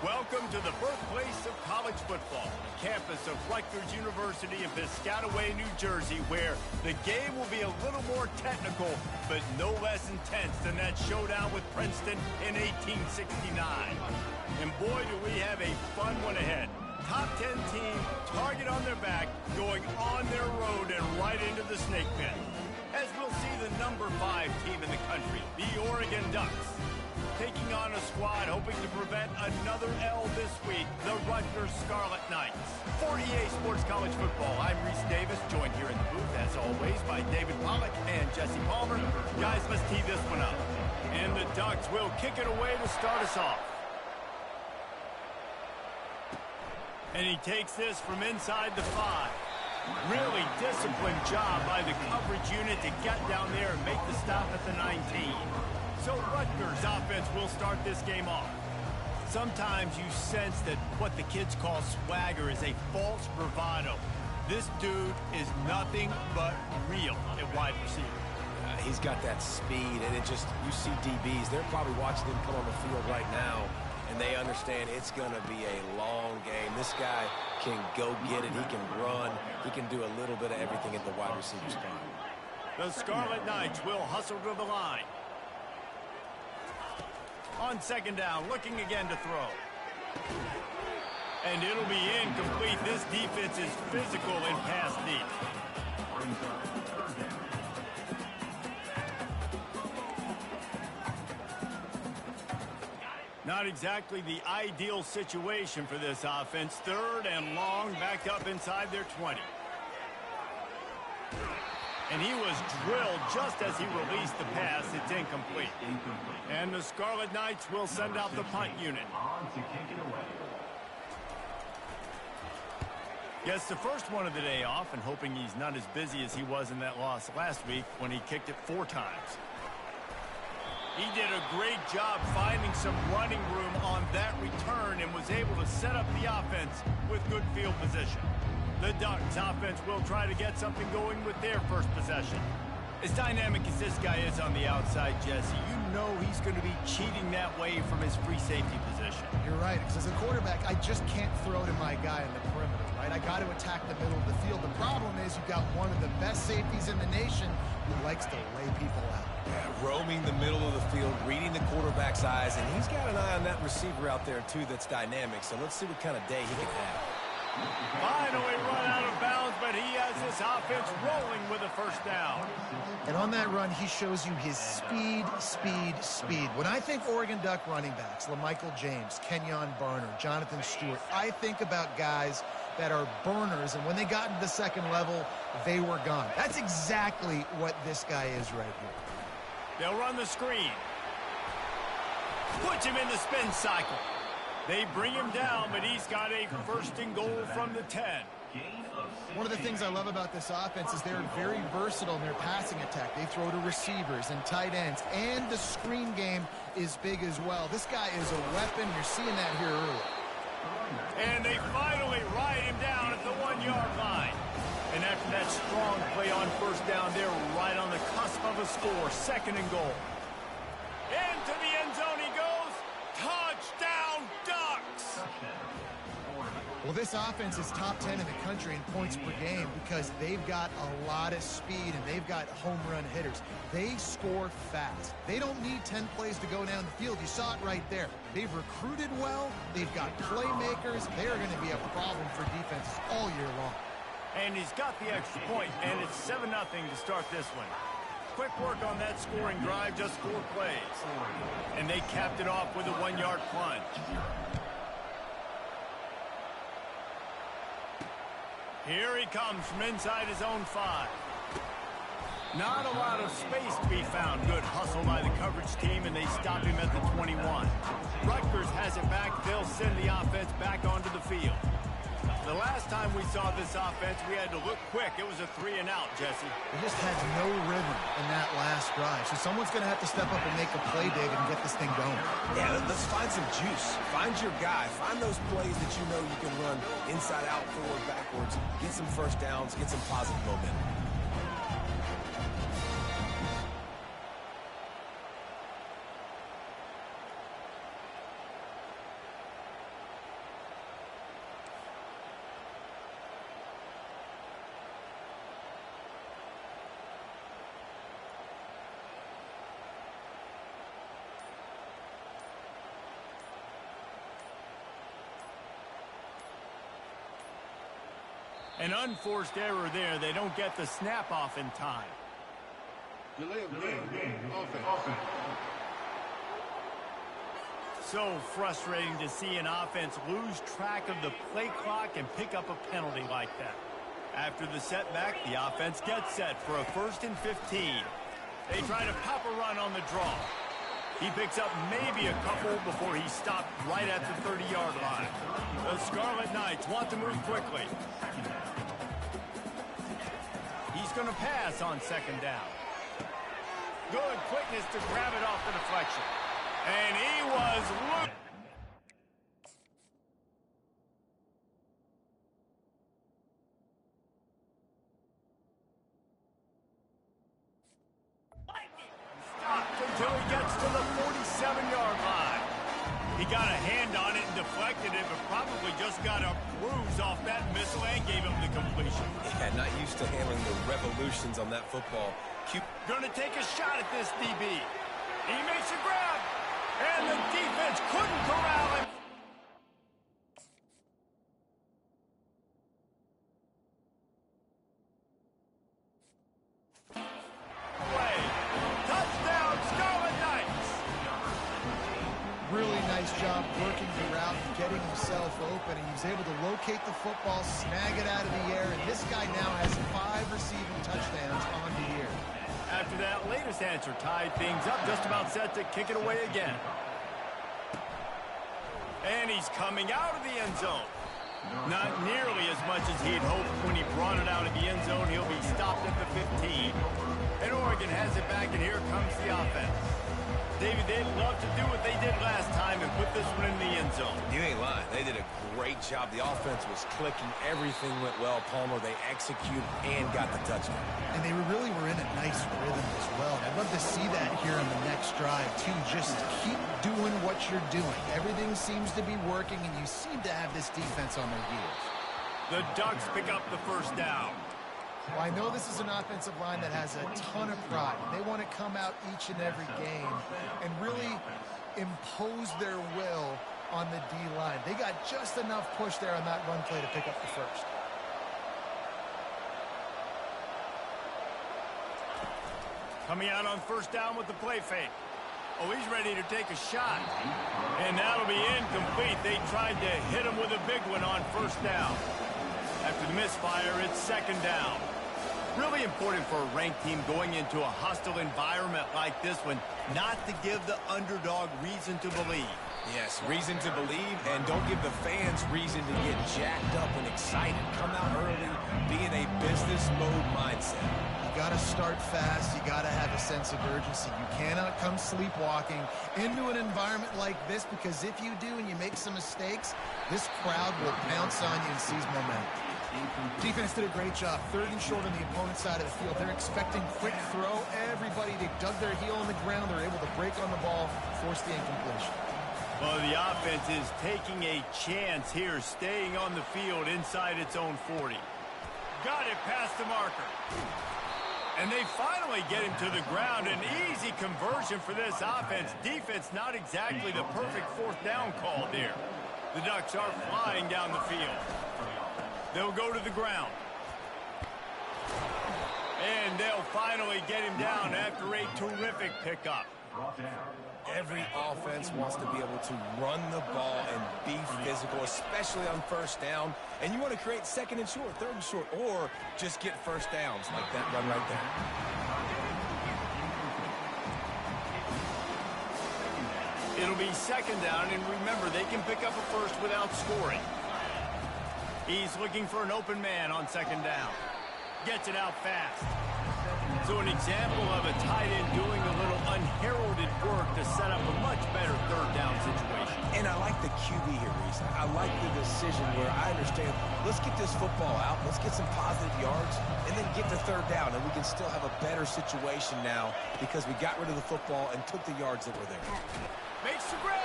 Welcome to the birthplace of college football, the campus of Rutgers University in Piscataway, New Jersey, where the game will be a little more technical, but no less intense than that showdown with Princeton in 1869. And boy, do we have a fun one ahead. Top 10 team, target on their back, going on their road and right into the snake pit. As we'll see the number 5 team in the country, the Oregon Ducks, taking on a squad hoping to prevent another L this week, the Rutgers Scarlet Knights. For EA Sports College Football, I'm Reese Davis, joined here in the booth, as always, by David Pollack and Jesse Palmer. Guys, let's tee this one up. And the Ducks will kick it away to start us off. And he takes this from inside the 5. Really disciplined job by the coverage unit to get down there and make the stop at the 19. So Rutgers offense will start this game off. Sometimes you sense that what the kids call swagger is a false bravado. This dude is nothing but real at wide receiver. He's got that speed, and it just, you see DBs, they're probably watching him come on the field right now, and they understand it's going to be a long game. This guy can go get it. He can run. He can do a little bit of everything at the wide receiver spot. The Scarlet Knights will hustle to the line. On second down, looking again to throw. And it'll be incomplete. This defense is physical in pass deep. Not exactly the ideal situation for this offense. Third and long, back up inside their 20. And he was drilled just as he released the pass. It's incomplete. And the Scarlet Knights will send out the punt unit. Gets the first one of the day off, and hoping he's not as busy as he was in that loss last week when he kicked it 4 times. He did a great job finding some running room on that return and was able to set up the offense with good field position. The Ducks offense will try to get something going with their first possession. As dynamic as this guy is on the outside, Jesse, you know he's going to be cheating that way from his free safety position. You're right, because as a quarterback, I just can't throw to my guy in the perimeter, right? I got to attack the middle of the field. The problem is you've got one of the best safeties in the nation who likes to lay people out. Yeah, roaming the middle of the field, reading the quarterback's eyes, and he's got an eye on that receiver out there, too, that's dynamic. So let's see what kind of day he can have. Finally run out of bounds, but he has this offense rolling with a first down. And on that run, he shows you his speed, speed, speed. When I think Oregon Duck running backs, LaMichael James, Kenyon Barner, Jonathan Stewart, I think about guys that are burners, and when they got into the second level, they were gone. That's exactly what this guy is right here. They'll run the screen. Puts him in the spin cycle. They bring him down, but he's got a first and goal from the 10. One of the things I love about this offense is they're very versatile in their passing attack. They throw to receivers and tight ends, and the screen game is big as well. This guy is a weapon. You're seeing that here early. And they finally ride him down at the 1-yard line. And after that strong play on first down, they're right on the cusp of a score. Second and goal. Into the end zone he goes. Touchdown, Ducks! Well, this offense is top 10 in the country in points per game because they've got a lot of speed and they've got home run hitters. They score fast. They don't need 10 plays to go down the field. You saw it right there. They've recruited well. They've got playmakers. They're going to be a problem for defenses all year long. And he's got the extra point, and it's 7-0 to start this one. Quick work on that scoring drive, just 4 plays. And they capped it off with a 1-yard plunge. Here he comes from inside his own 5. Not a lot of space to be found. Good hustle by the coverage team, and they stop him at the 21. Rutgers has it back. They'll send the offense back onto the field. The last time we saw this offense, we had to look quick. It was a 3-and-out, Jesse. They just had no rhythm in that last drive. So someone's going to have to step up and make a play, David, and get this thing going. Yeah, let's find some juice. Find your guy. Find those plays that you know you can run inside out, forward, backwards. Get some first downs. Get some positive momentum. An unforced error there. They don't get the snap off in time. Delay of game. Offense. So frustrating to see an offense lose track of the play clock and pick up a penalty like that. After the setback, the offense gets set for a 1st and 15. They try to pop a run on the draw. He picks up maybe a couple before he stopped right at the 30-yard line. The Scarlet Knights want to move quickly. He's going to pass on 2nd down. Good quickness to grab it off the deflection. And he was loose. Stopped until he gets to the 47-yard line. He got a hand on it and deflected it, but probably just got a bruise off that missile and gave him the completion. Yeah, not used to handling the revolutions on that football. Gonna take a shot at this DB. He makes a grab, and the defense couldn't corral him. Play. Touchdown, Scarlet Knights. Really nice job working the route and getting himself open, and he was able to locate the football, snag it out of the air, and this guy now has 5 receiving touchdowns on the year. After that latest answer tied things up, just about set to kick it away again. And he's coming out of the end zone. Not nearly as much as he had hoped when he brought it out of the end zone. He'll be stopped at the 15. And Oregon has it back, and here comes the offense. David, they'd love to do what they did last time and put this one in the end zone. You ain't lying. They did a great job. The offense was clicking. Everything went well, Palmer. They executed and got the touchdown. And they really were in a nice rhythm as well. I'd love to see that here on the next drive, too. Just keep doing what you're doing. Everything seems to be working, and you seem to have this defense on their heels. The Ducks pick up the 1st down. Well, I know this is an offensive line that has a ton of pride. They want to come out each and every game and really impose their will on the D-line. They got just enough push there on that run play to pick up the 1st. Coming out on 1st down with the play fake. Oh, he's ready to take a shot. And that'll be incomplete. They tried to hit him with a big one on 1st down. After the misfire, it's 2nd down. Really important for a ranked team going into a hostile environment like this one, not to give the underdog reason to believe. Yes, reason to believe, and don't give the fans reason to get jacked up and excited. Come out early, be in a business mode mindset. You got to start fast. You got to have a sense of urgency. You cannot come sleepwalking into an environment like this, because if you do and you make some mistakes, this crowd will pounce on you and seize momentum. Defense did a great job. 3rd and short on the opponent's side of the field. They're expecting quick throw. Everybody, they dug their heel on the ground. They're able to break on the ball, force the incompletion. Well, the offense is taking a chance here, staying on the field inside its own 40. Got it past the marker. And they finally get him to the ground. An easy conversion for this offense. Defense not exactly the perfect 4th down call there. The Ducks are flying down the field. They'll go to the ground. And they'll finally get him down after a terrific pickup. Every offense wants to be able to run the ball and be physical, especially on 1st down. And you want to create 2nd and short, 3rd and short, or just get 1st downs like that run right there. It'll be 2nd down, and remember, they can pick up a 1st without scoring. He's looking for an open man on 2nd down. Gets it out fast. So an example of a tight end doing a little unheralded work to set up a much better 3rd down situation. And I like the QB here, Reese. I like the decision where I understand, let's get this football out, let's get some positive yards, and then get to 3rd down, and we can still have a better situation now because we got rid of the football and took the yards that were there. Makes the grab.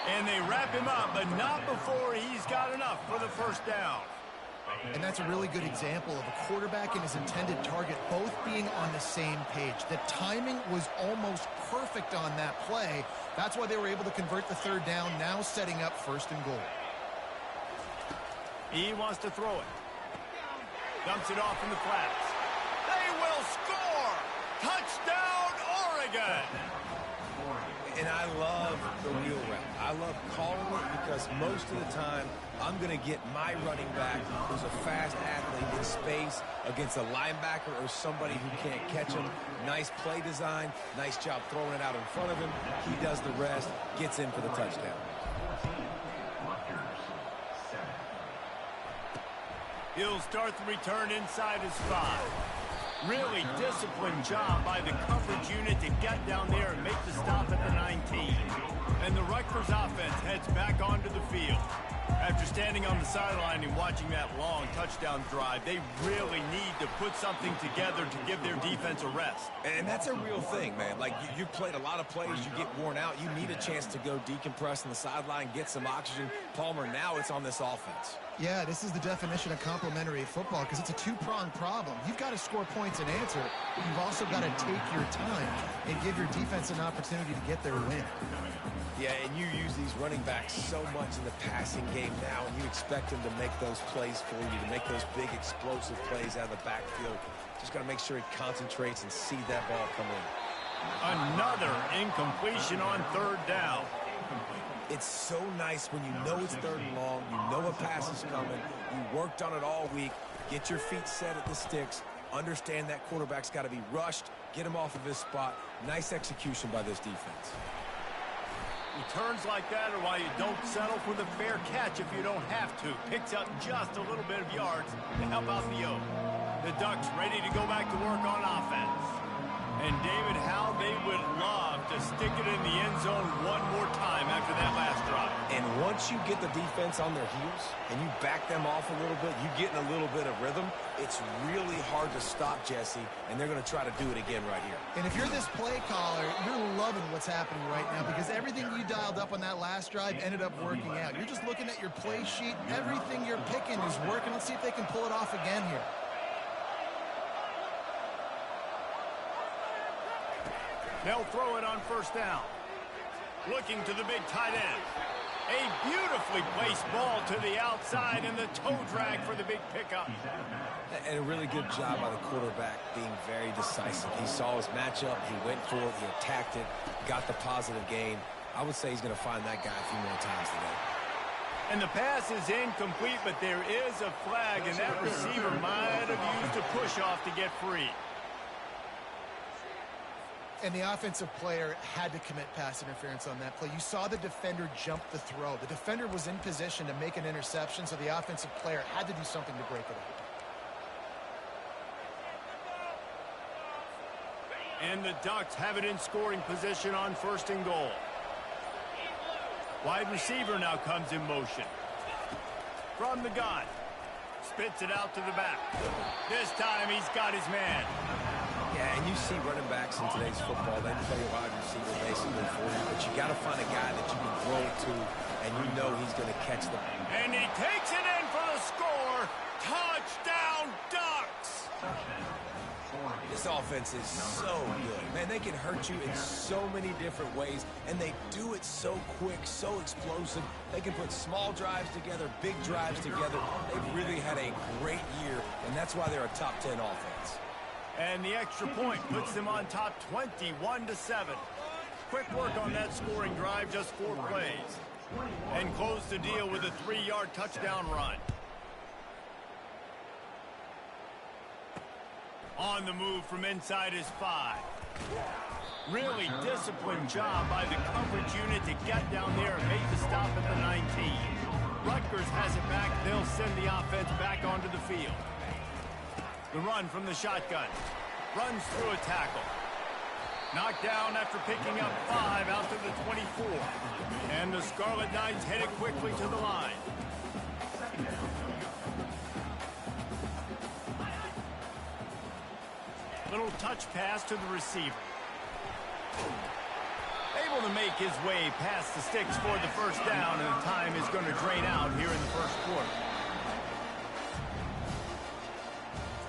And they wrap him up, but not before he's got enough for the 1st down. And that's a really good example of a quarterback and his intended target both being on the same page. The timing was almost perfect on that play. That's why they were able to convert the 3rd down, now setting up 1st and goal. He wants to throw it. Dumps it off in the flats. They will score! Touchdown, Oregon! And I love the wheel route. I love calling it because most of the time, I'm going to get my running back, who's a fast athlete, in space against a linebacker or somebody who can't catch him. Nice play design. Nice job throwing it out in front of him. He does the rest, gets in for the touchdown. He'll start the return inside his 5. Really disciplined job by the coverage unit to get down there and make the stop at the 19. And the Rutgers offense heads back onto the field. After standing on the sideline and watching that long touchdown drive, they really need to put something together to give their defense a rest. And that's a real thing, man. Like, you've played a lot of plays, you get worn out, you need a chance to go decompress on the sideline, get some oxygen. Palmer, now it's on this offense. Yeah, this is the definition of complementary football because it's a two-pronged problem. You've got to score points and answer, but you've also got to take your time and give your defense an opportunity to get their win. Yeah, and you use these running backs so much in the passing game now, and you expect them to make those plays for you, to make those big explosive plays out of the backfield. Just got to make sure he concentrates and see that ball come in. Another incompletion on 3rd down. It's so nice when you know it's 3rd and long, you know a pass is coming, you worked on it all week, get your feet set at the sticks, understand that quarterback's got to be rushed, get him off of his spot. Nice execution by this defense. Returns like that are why you don't settle for the fair catch if you don't have to. Picks up just a little bit of yards to help out the O. The Ducks ready to go back to work on offense. And David, how they would love to stick it in the end zone one more time after that last drive. And once you get the defense on their heels and you back them off a little bit, you get in a little bit of rhythm, it's really hard to stop, Jesse, and they're going to try to do it again right here. And if you're this play caller, you're loving what's happening right now because everything you dialed up on that last drive ended up working out. You're just looking at your play sheet. Everything you're picking is working. Let's see if they can pull it off again here. They'll throw it on 1st down. Looking to the big tight end. A beautifully placed ball to the outside and the toe drag for the big pickup. And a really good job by the quarterback being very decisive. He saw his matchup, he went for it, he attacked it, got the positive gain. I would say he's going to find that guy a few more times today. And the pass is incomplete, but there is a flag, and that receiver might have used a push-off to get free. And the offensive player had to commit pass interference on that play. You saw the defender jump the throw. The defender was in position to make an interception, so the offensive player had to do something to break it up. And the Ducks have it in scoring position on 1st and goal. Wide receiver now comes in motion. From the gun. Spits it out to the back. This time he's got his man. Yeah, and you see running backs in today's football, they play a wide receiver basically for you, but you got to find a guy that you can throw it to, and you know he's going to catch the ball. And he takes it in for the score. Touchdown, Ducks! This offense is so good. Man, they can hurt you in so many different ways, and they do it so quick, so explosive. They can put small drives together, big drives together. They've really had a great year, and that's why they're a top 10 offense. And the extra point puts them on top 21-7. Quick work on that scoring drive, just 4 plays. And close the deal with a 3-yard touchdown run. On the move from inside his 5. Really disciplined job by the coverage unit to get down there and make the stop at the 19. Rutgers has it back. They'll send the offense back onto the field. The run from the shotgun. Runs through a tackle. Knocked down after picking up 5 out to the 24. And the Scarlet Knights headed quickly to the line. Little touch pass to the receiver. Able to make his way past the sticks for the 1st down, and the time is going to drain out here in the 1st quarter.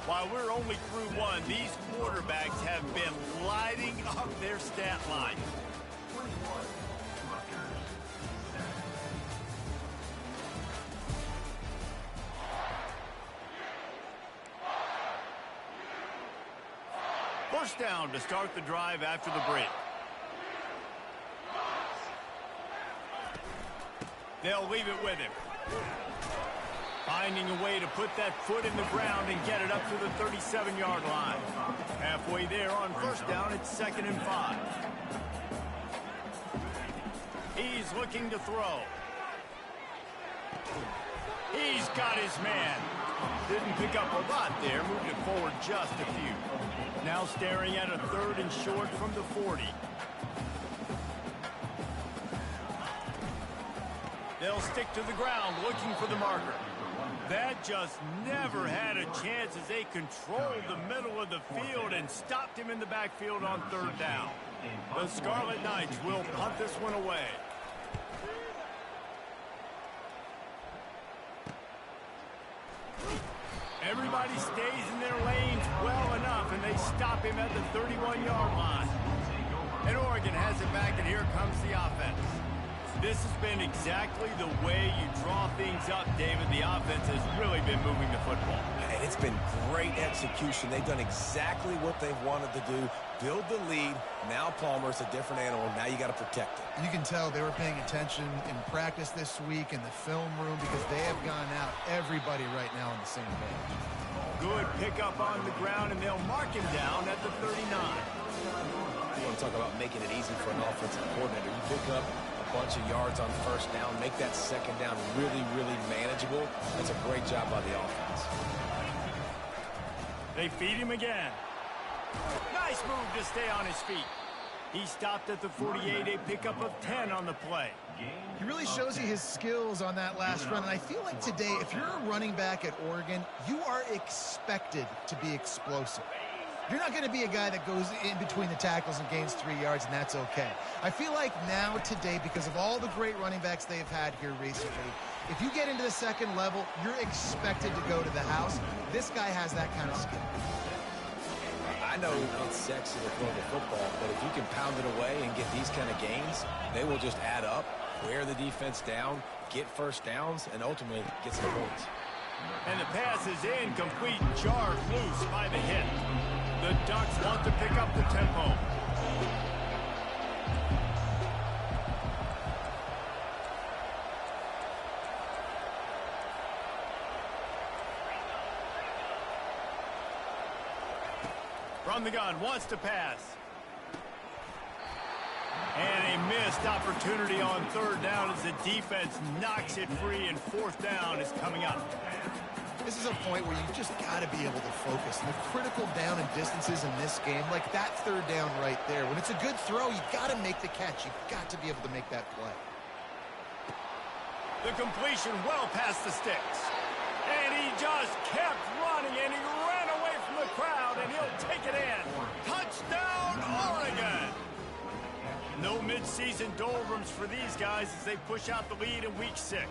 While we're only through 1, these quarterbacks have been lighting up their stat line. First down to start the drive after the break. They'll leave it with him. Finding a way to put that foot in the ground and get it up to the 37-yard line. Halfway there on first down, it's 2nd and 5. He's looking to throw. He's got his man. Didn't pick up a lot there, moved it forward just a few. Now staring at a 3rd and short from the 40. They'll stick to the ground looking for the marker. That just never had a chance as they controlled the middle of the field and stopped him in the backfield on 3rd down. The Scarlet Knights will punt this one away. Everybody stays in their lanes well enough, and they stop him at the 31-yard line. And Oregon has it back, and here comes the offense. This has been exactly the way you draw things up, David. The offense has really been moving the football. And it's been great execution. They've done exactly what they've wanted to do. Build the lead. Now Palmer's a different animal. Now you got to protect it. You can tell they were paying attention in practice this week in the film room because they have gone out everybody right now on the same page. Good pickup on the ground, and they'll mark him down at the 39. You want to talk about making it easy for an offensive coordinator. You pick up a bunch of yards on first down, make that 2nd down really, really manageable. That's a great job by the offense. They feed him again. Nice move to stay on his feet. He stopped at the 48, a pickup of 10 on the play. He really shows you his skills on that last run, and I feel like today, if you're a running back at Oregon, you are expected to be explosive. You're not going to be a guy that goes in between the tackles and gains 3 yards, and that's okay. I feel like now, today, because of all the great running backs they've had here recently, if you get into the 2nd level, you're expected to go to the house. This guy has that kind of skill. I know it's sexy to throw the football, but if you can pound it away and get these kind of gains, they will just add up, wear the defense down, get first downs, and ultimately get some points. And the pass is incomplete, jarred loose by the hit. The Ducks want to pick up the tempo. From the gun, wants to pass. And a missed opportunity on 3rd down as the defense knocks it free, and 4th down is coming up. This is a point where you just got to be able to focus. And the critical down and distances in this game, like that 3rd down right there, when it's a good throw, you got to make the catch. You've got to be able to make that play. The completion well past the sticks. And he just kept running, and he ran away from the crowd, and he'll take it in. Touchdown, Oregon! No midseason doldrums for these guys as they push out the lead in Week 6.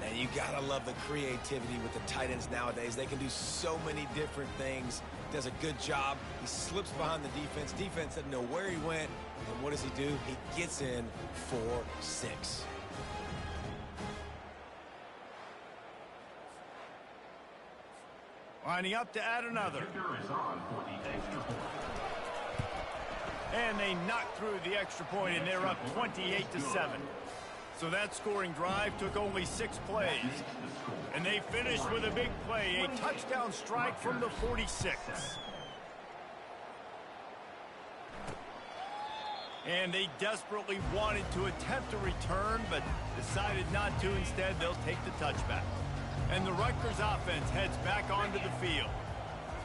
And you got to love the creativity with the tight ends nowadays. They can do so many different things. Does a good job. He slips behind the defense. Defense doesn't know where he went. And what does he do? He gets in for 6. Lining up to add another. And they knock through the extra point, and they're up 28-7. So that scoring drive took only 6 plays. And they finished with a big play, a touchdown strike from the 46. And they desperately wanted to attempt a return, but decided not to. Instead, they'll take the touchback. And the Rutgers offense heads back onto the field.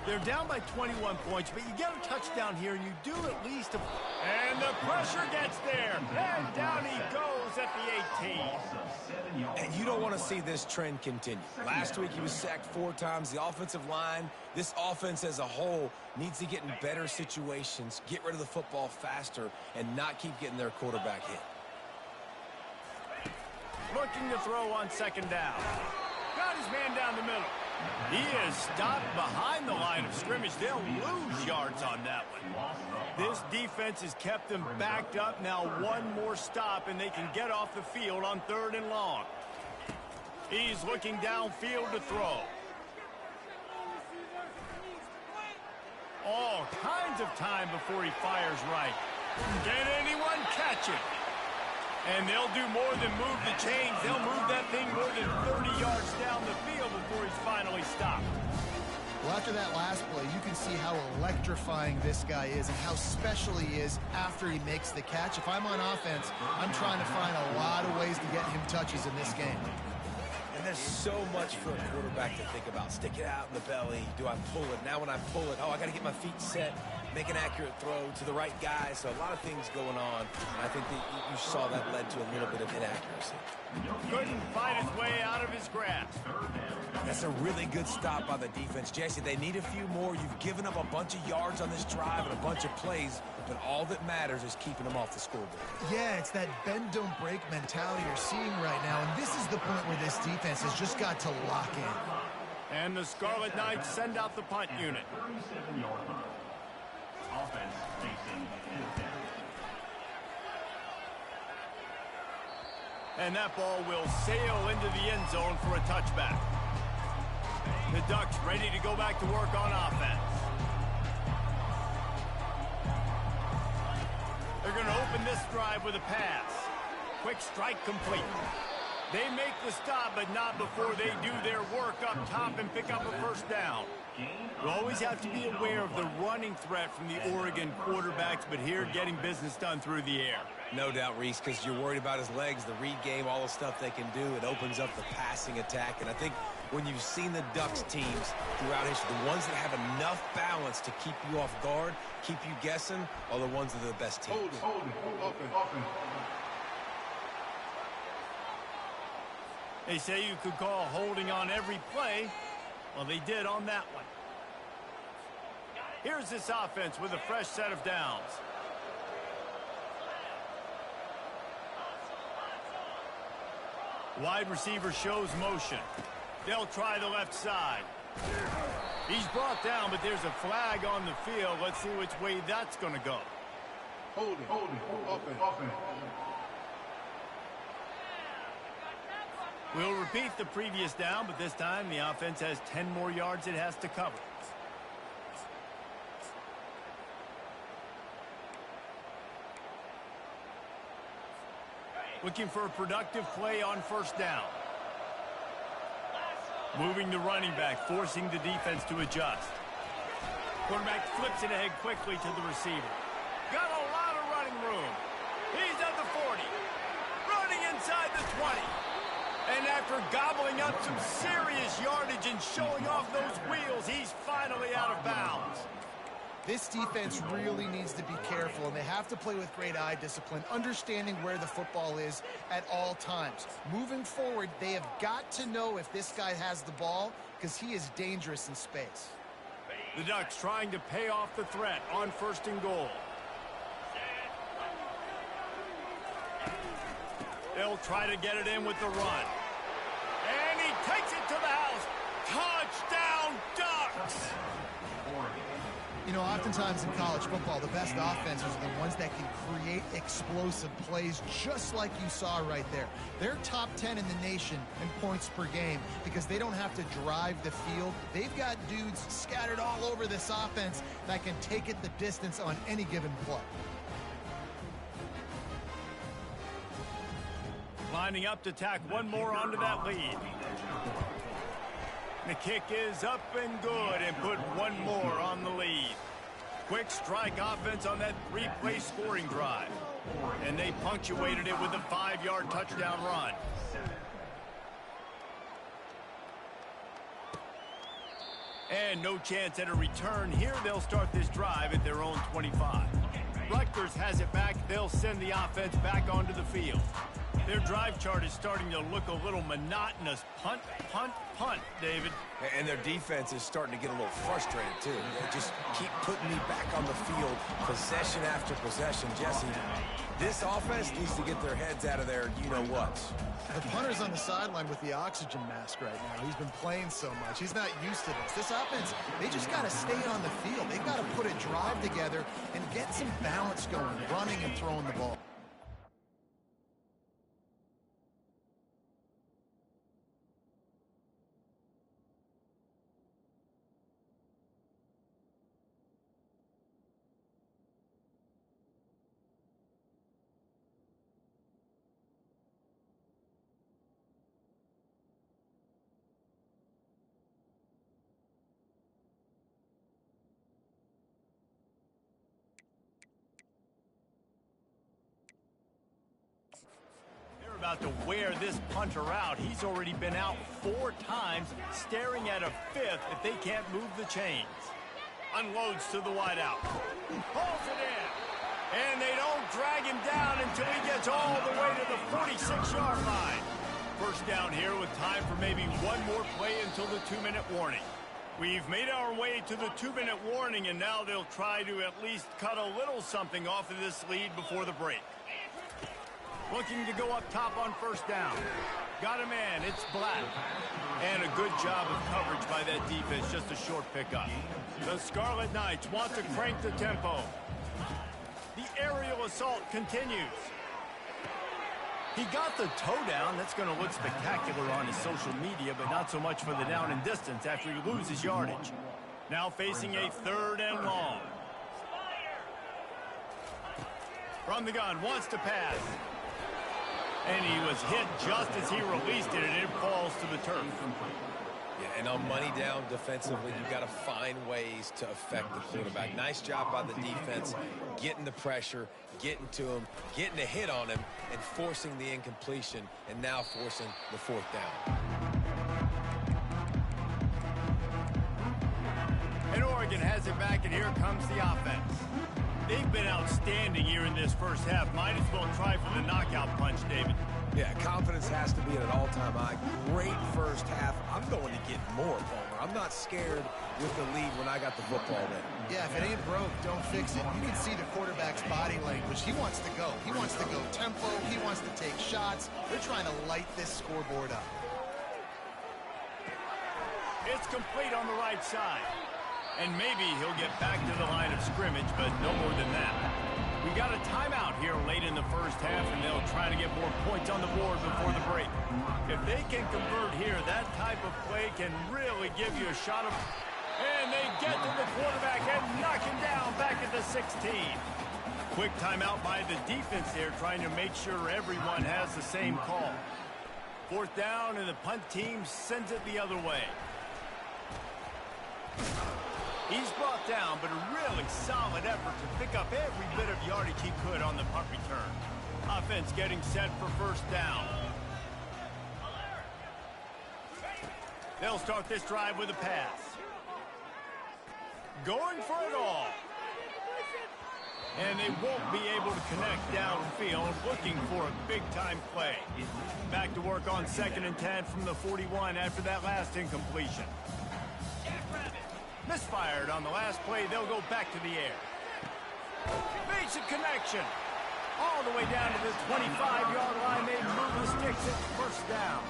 They're down by 21 points, but you get a touchdown here, and you do at least a... And the pressure gets there, and down he goes at the 18. And you don't want to see this trend continue. Last week he was sacked 4 times. The offensive line, this offense as a whole, needs to get in better situations, get rid of the football faster, and not keep getting their quarterback hit. Looking to throw on 2nd down. Got his man down the middle. He is stopped behind the line of scrimmage. They'll lose yards on that one. This defense has kept them backed up. Now one more stop, and they can get off the field on 3rd and long. He's looking downfield to throw. All kinds of time before he fires right. Can anyone catch it? And they'll do more than move the chains. They'll move that thing more than 30 yards down the field before he's finally stopped. Well, after that last play, you can see how electrifying this guy is and how special he is after he makes the catch. If I'm on offense, I'm trying to find a lot of ways to get him touches in this game. And there's so much for a quarterback to think about. Stick it out in the belly. Do I pull it? Now when I pull it, oh, I got to get my feet set, make an accurate throw to the right guy. So a lot of things going on. And I think that you saw that led to a little bit of inaccuracy. Couldn't fight his way out of his grasp. That's a really good stop by the defense. Jesse, they need a few more. You've given up a bunch of yards on this drive and a bunch of plays, but all that matters is keeping them off the scoreboard. Yeah, it's that bend, don't break mentality you're seeing right now, and this is the point where this defense has just got to lock in. And the Scarlet Knights send out the punt unit. Offense facing end. And that ball will sail into the end zone for a touchback. The Ducks ready to go back to work on offense. They're going to open this drive with a pass. Quick strike complete. They make the stop, but not before they do their work up top and pick up a first down. You always have to be aware of the running threat from the Oregon quarterbacks, but here getting business done through the air. No doubt, Reese, because you're worried about his legs, the read game, all the stuff they can do. It opens up the passing attack. And I think when you've seen the Ducks teams throughout history, the ones that have enough balance to keep you off guard, keep you guessing, are the ones that are the best teams. Offense. They say you could call holding on every play. Well, they did on that one. Here's this offense with a fresh set of downs. Wide receiver shows motion. They'll try the left side. He's brought down, but there's a flag on the field. Let's see which way that's going to go. Holding. Offense. We'll repeat the previous down, but this time the offense has 10 more yards it has to cover. Looking for a productive play on first down. Moving the running back, forcing the defense to adjust. Quarterback flips it ahead quickly to the receiver. Got a lot of running room. He's at the 40. Running inside the 20. And after gobbling up some serious yardage and showing off those wheels, he's finally out of bounds. This defense really needs to be careful, and they have to play with great eye discipline, understanding where the football is at all times. Moving forward, they have got to know if this guy has the ball, because he is dangerous in space. The Ducks trying to pay off the threat on first and goal. They'll try to get it in with the run. And he takes it to the house. Touchdown, Ducks! You know, oftentimes in college football, the best offenses are the ones that can create explosive plays, just like you saw right there. They're top 10 in the nation in points per game because they don't have to drive the field. They've got dudes scattered all over this offense that can take it the distance on any given play. Lining up to tack one more onto that lead. The kick is up and good and put one more on the lead. Quick strike offense on that three-play scoring drive. And they punctuated it with a 5-yard touchdown run. And no chance at a return here. They'll start this drive at their own 25. Rutgers has it back. They'll send the offense back onto the field. Their drive chart is starting to look a little monotonous. Punt, punt, punt, David. And their defense is starting to get a little frustrated, too. They just keep putting me back on the field, possession after possession. Jesse, this offense needs to get their heads out of their you-know-whats. The punter's on the sideline with the oxygen mask right now. He's been playing so much. He's not used to this. This offense, they just got to stay on the field. They've got to put a drive together and get some balance going, running and throwing the ball. about to wear this punter out. He's already been out 4 times, staring at a 5th if they can't move the chains. Unloads to the wideout. Pulls it in. And they don't drag him down until he gets all the way to the 46-yard line. First down here with time for maybe one more play until the 2-minute warning. We've made our way to the 2-minute warning, and now they'll try to at least cut a little something off of this lead before the break. Looking to go up top on first down. Got a man, it's Black. And a good job of coverage by that defense, just a short pickup. The Scarlet Knights want to crank the tempo. The aerial assault continues. He got the toe down. That's going to look spectacular on his social media, but not so much for the down and distance after he loses yardage. Now facing a 3rd and long. From the gun, wants to pass. And he was hit just as he released it, and it falls to the turf. Yeah, and on money down defensively, you've got to find ways to affect the quarterback. Nice job by the defense, getting the pressure, getting to him, getting a hit on him, and forcing the incompletion, and now forcing the 4th down. And Oregon has it back, and here comes the offense. They've been outstanding here in this first half. Might as well try for the knockout punch, David. Yeah, confidence has to be at an all-time high. Great first half. I'm going to get more, Palmer. I'm not scared with the lead when I got the football in. Yeah, if it ain't broke, don't fix it. You can see the quarterback's body language. He wants to go. He wants to go tempo. He wants to take shots. They're trying to light this scoreboard up. It's complete on the right side. And maybe he'll get back to the line of scrimmage, but no more than that. We got a timeout here late in the first half, and they'll try to get more points on the board before the break. If they can convert here, that type of play can really give you a shot of... And they get to the quarterback and knock him down back at the 16. Quick timeout by the defense there, trying to make sure everyone has the same call. 4th down, and the punt team sends it the other way. He's brought down, but a really solid effort to pick up every bit of yardage he could on the punt return. Offense getting set for first down. They'll start this drive with a pass. Going for it all. And they won't be able to connect downfield, looking for a big-time play. Back to work on 2nd and 10 from the 41 after that last incompletion. Misfired on the last play. They'll go back to the air. Basic connection. All the way down to the 25-yard line. They move the sticks. It's first down.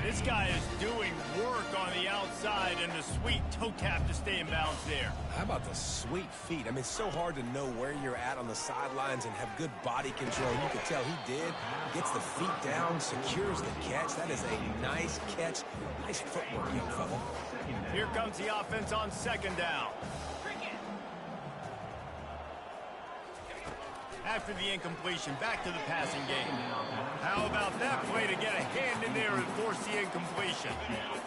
This guy is doing work on the outside, and the sweet toe tap to stay in bounds there. How about the sweet feet? I mean, it's so hard to know where you're at on the sidelines and have good body control. You can tell he did. Gets the feet down, secures the catch. That is a nice catch. Nice footwork, young fella. Here comes the offense on 2nd down. After the incompletion, back to the passing game. How about that play to get a hand in there and force the incompletion?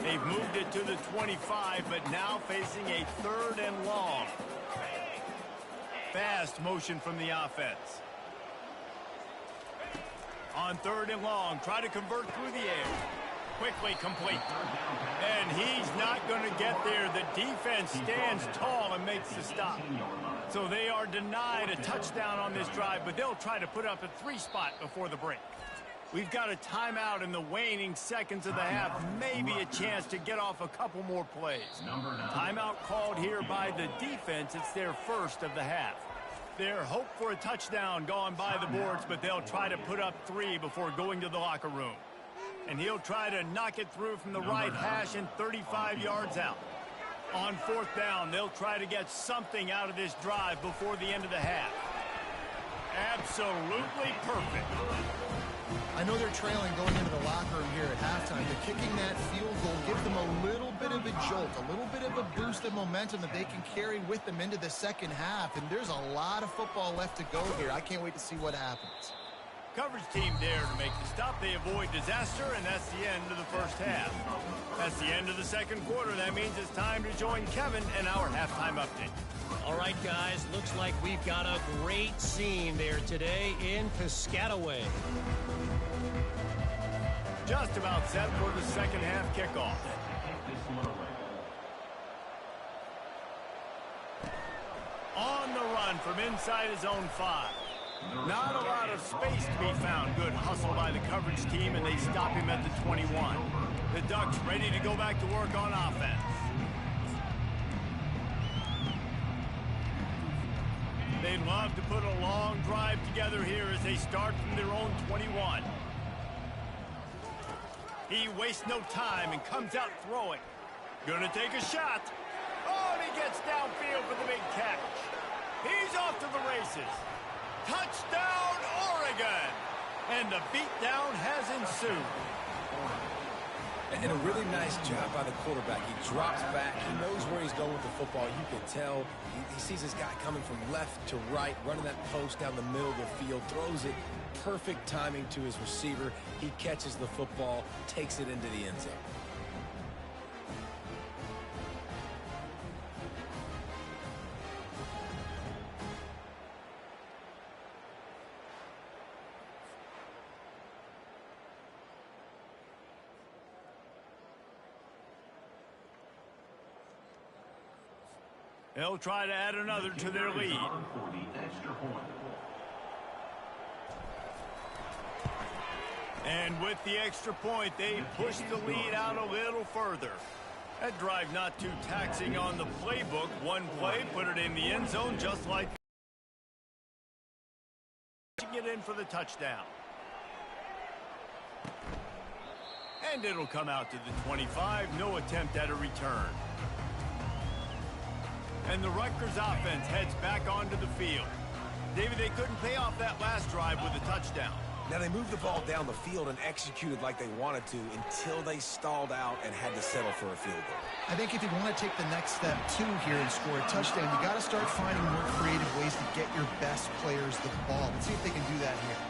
They've moved it to the 25, but now facing a 3rd and long. Fast motion from the offense. On 3rd and long, try to convert through the air. Quickly complete. And he's not going to get there. The defense stands tall and makes the stop. So they are denied a touchdown on this drive, but they'll try to put up a 3 spot before the break. We've got a timeout in the waning seconds of the half. Maybe a chance to get off a couple more plays. Timeout called here by the defense. It's their first of the half. Their hope for a touchdown gone by the boards, but they'll try to put up 3 before going to the locker room. And he'll try to knock it through from the right hash and 35 yards out. On 4th down, they'll try to get something out of this drive before the end of the half. Absolutely perfect. I know they're trailing going into the locker room here at halftime, but kicking that field goal gives them a little bit of a jolt, a little bit of a boost of momentum that they can carry with them into the second half. And there's a lot of football left to go here. I can't wait to see what happens. Coverage team there to make the stop. They avoid disaster, and that's the end of the first half. That's the end of the second quarter. That means it's time to join Kevin and our halftime update. All right, guys, looks like we've got a great scene there today in Piscataway. Just about set for the second half kickoff. On the run from inside his own 5. Not a lot of space to be found. Good hustle by the coverage team, and they stop him at the 21. The Ducks ready to go back to work on offense. They'd love to put a long drive together here as they start from their own 21. He wastes no time and comes out throwing. Gonna take a shot. Oh, and he gets downfield for the big catch. He's off to the races. Touchdown, Oregon! And the beatdown has ensued. And a really nice job by the quarterback. He drops back. He knows where he's going with the football. You can tell he sees this guy coming from left to right, running that post down the middle of the field, throws it. Perfect timing to his receiver. He catches the football, takes it into the end zone. They'll try to add another to their lead. And with the extra point, they push the lead out a little further. That drive not too taxing on the playbook. One play, put it in the end zone just like get in for the touchdown. And it'll come out to the 25. No attempt at a return. And the Rutgers offense heads back onto the field. David, they couldn't pay off that last drive with a touchdown. Now, they moved the ball down the field and executed like they wanted to until they stalled out and had to settle for a field goal. I think if you want to take the next step, too, here and score a touchdown, you got to start finding more creative ways to get your best players the ball. Let's see if they can do that here.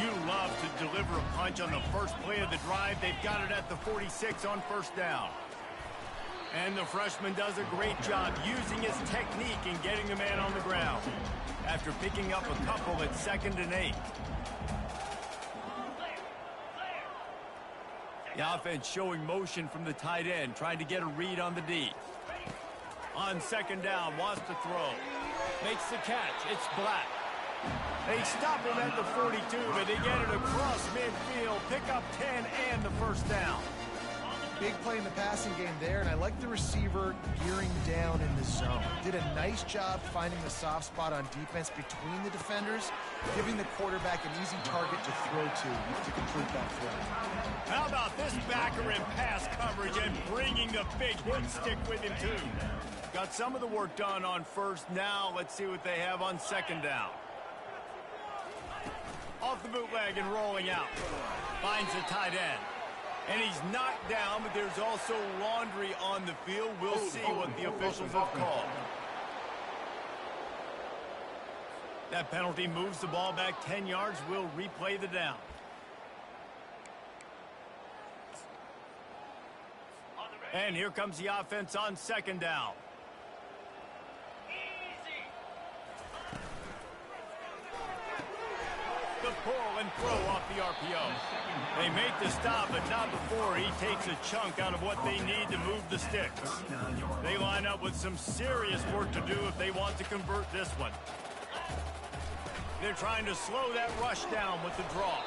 You love to deliver a punch on the first play of the drive. They've got it at the 46 on first down. And the freshman does a great job using his technique and getting the man on the ground after picking up a couple at 2nd and 8. The offense showing motion from the tight end, trying to get a read on the D. On 2nd down, wants to throw. Makes the catch. It's Black. They stop him at the 42, but they get it across midfield, pick up 10 and the first down. Big play in the passing game there, and I like the receiver gearing down in the zone. Did a nice job finding the soft spot on defense between the defenders, giving the quarterback an easy target to throw to complete that throw. How about this backer in pass coverage and bringing the big hit stick with him, too? Got some of the work done on first. Now let's see what they have on 2nd down. Off the bootleg and rolling out. Finds the tight end. And he's knocked down, but there's also laundry on the field. We'll see what the officials have called. That penalty moves the ball back 10 yards. We'll replay the down. And here comes the offense on 2nd down. The pull and throw off the RPO. They make the stop, but not before he takes a chunk out of what they need to move the sticks. They line up with some serious work to do if they want to convert this one. They're trying to slow that rush down with the draw.